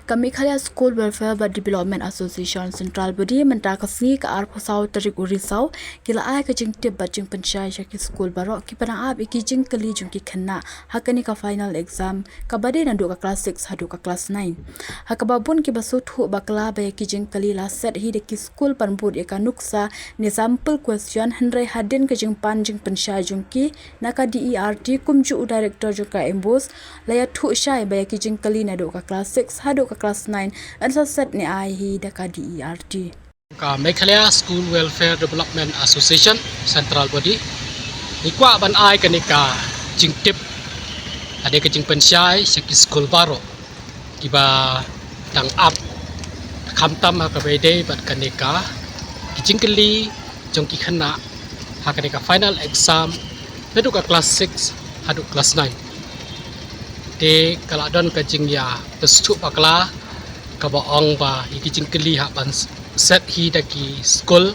Kami Khalya School Welfare and Development Association Central Body mentah kasih ke arah Pusau Terik Urisau kila ai ke jing tip bajing pensyai syaki school barok ki panang ab iki jing keli jung ki kena hakani ka final exam kabadi nandu ka class 6 hadu ka class 9 hakababun ki basut hu bakla ba ki jing keli la set hi de ki school panbud ya ka nuksa ni sample question hendrai hadin ke jing pan jing pensyai jung ki naka DERT kumju director jung ka embos laya thu syai ba ki jing keli nadu ka class 6 hadu ka class 9 ansa set ni ai hi da ka DERT ka Meghalaya School Welfare Development Association Central Body nikwa ban ai kanika jing tip ade ke jing pensyai syaki school baro kiba tang up khamtam ha ka bede bat kanika jing keli jong ki khana ha kanika final exam hadu ka class 6 hadu class 9 de kala don ka jing ya pestu pakla ka baong ba iki jing keli ha ban set hi daki school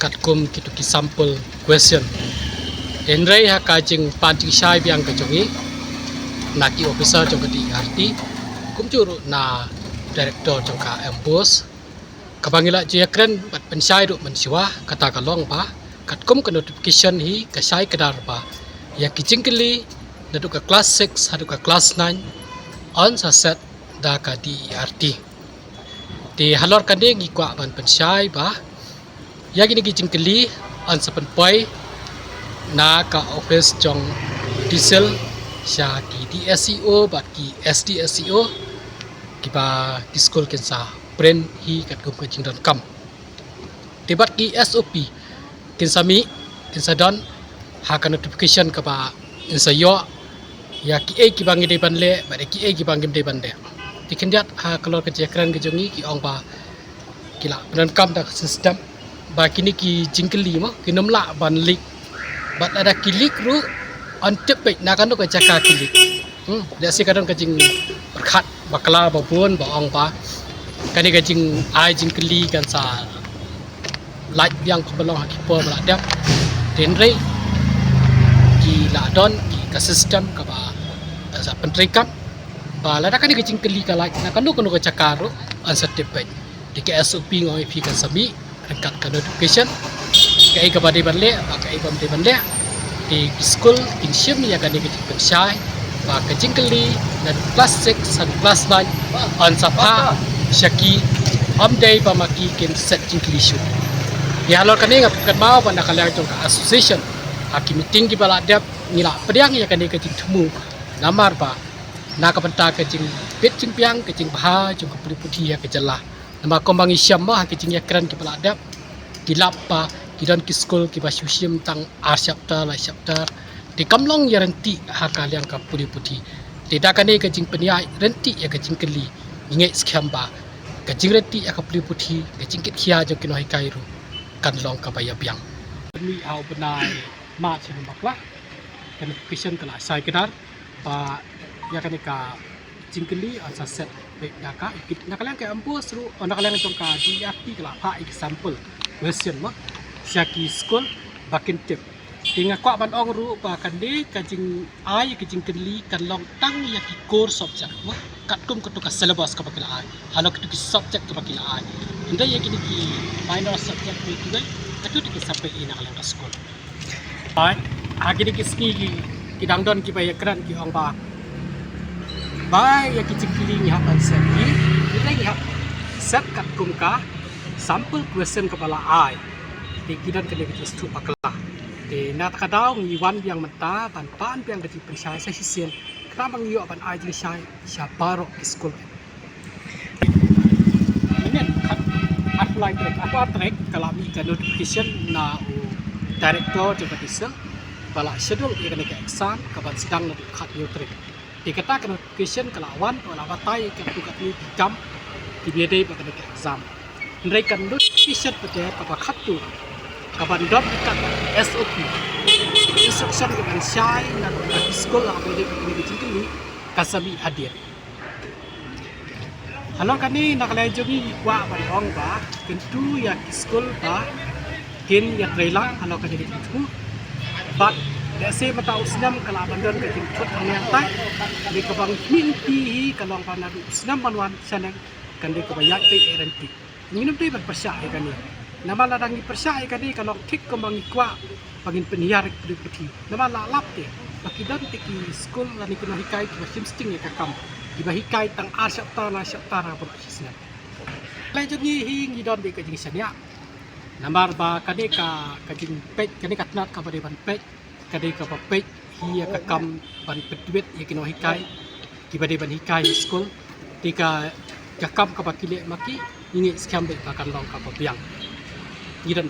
kat kum kitu ki sample question enrei ha ka jing panti shai biang ka jongi na ki officer jong di arti kum juru na director jong ka embos ka bangila je kren bat pensyai ru mensiwa kata kalong ba kat kum ka notification hi ka shai kadar ba ya ki jing keli nadu ka class 6 hadu ka class 9 on sa set da ka DERT di halor kande ngi kwa ban pensyai ba ya gini ki jingkeli on sa penpoi na ka office jong diesel sya ki DSCO bat ki SDSCO ki ba ki school ken sa brand hi kat kum ka jing don kam tibat ki SOP ken sami ken sa don ha ka notification ka ba in sa yo ya ki e ki bangi de ban le ba de ki e ki bangi de ban de dikendiat ha kalau ke jekran ke jongi ki ong ba kila benan kam da sistem ba kini ki jingkeli mo kinomla ban lik bat ada kilik ru on tip na kan ka jaka kilik da si kadon ka jing berkat bakla babun ba ong ba kani ka jing ai jingkeli kan sa light yang belong ki po bala dap denrei ki la don ki ka sistem ka ba sa pentrikam ba la kan ke jingkeli ka like na kan no ka cakaro an certificate di ke SOP ngoi pi kan sami angkat ka notification kai ka bade banle ba kai bam de banle di school kinship ya kan ke pensyai ba ka jingkeli na class 6 san class 9 an sapa syaki am day ba maki kin set jingkeli shoot ya lo kan ngap kan mau ba na kala jong ka association aki meeting ki bala dap ngila pediang ya kan ke jingtemu namar ba na kapenta ke jing pit jing piang ke jing bha jing putih putih ya ke jelah nama kombangi syam ba ke jing yakran ke pala adap kilap pa kidan ki school ki basusim tang ar chapter la chapter di kamlong ya renti ha kalian ka putih putih tidak kan ke jing peniai renti ya ke jing keli ingai skam ba ke jing renti ya ka putih putih ke jing kit khia jo kinoi kairu kan long ka baya biang ni au benai ma chen bakla kan question kala sai kedar pa ya kanika jingkeli asa set baik daka ikit nakalang ke ampu seru nakalang tong ka DERT kala pa example question ma syaki school bakin tip tinga kwa ban ong ru pa kandi ka jing ai ke jingkeli kan long tang ya ki core subject ma kat kum ka syllabus ka bakila ai halo ki subject ka bakila ai inda ya kini ki minor subject ni tugai atu ki sampai ina kalang ka school ai agini ki ski ki dangdon ki ba yakran ki ong ba Bye, ya kicik-kili ni hapan set ni. Kita ni hap set kat kumka sampel question kepala ai. Di kidan kena kita stu pakla. Di nat kadau ni wan yang menta ban pan yang kecil pensyai saya sisen. Kenapa ngiyo ban ai jadi syai syaparo di school. Ini kat apply track apa track kalau mi ka notification na director juga disel. Bala schedule ia kena ke exam kaban sedang nak kat new track. Dikata notification kelawan wala batai ke tukat ni jam di biade pada ke exam ndai kan notification pada ka khatu kaban dot kat SOP instruction ke syai na school la bade ke jingkeli kasabi hadir halo kani nak lai jogi wa ban ong ba kentu ya school ba kin ya trailang halo kani itu but Lesi mata usnam kala bandan ke jingkut yang tak di kebang minti kalau panadu usnam manwan sanang kan di kebayak ti erenti minum ti berpersia kan ni nama ladangi persia kan ni kalau tik kembang ikwa pangin penyiar di peti nama lalap ti pakidan tiki school lani kuno hikai ki basim sting ya kakam di bahikai tang asyap tara bersisna lanjut ni hingi don di kajing sanya nambar ba kadeka kajing pet kadeka tnat ka bade ban pet kadeka pa pet hiya kakam ban petwet ya kino hikai ki bade ban hikai school tika kakam ka bakile maki ingi skam be bakan long ka biang gidan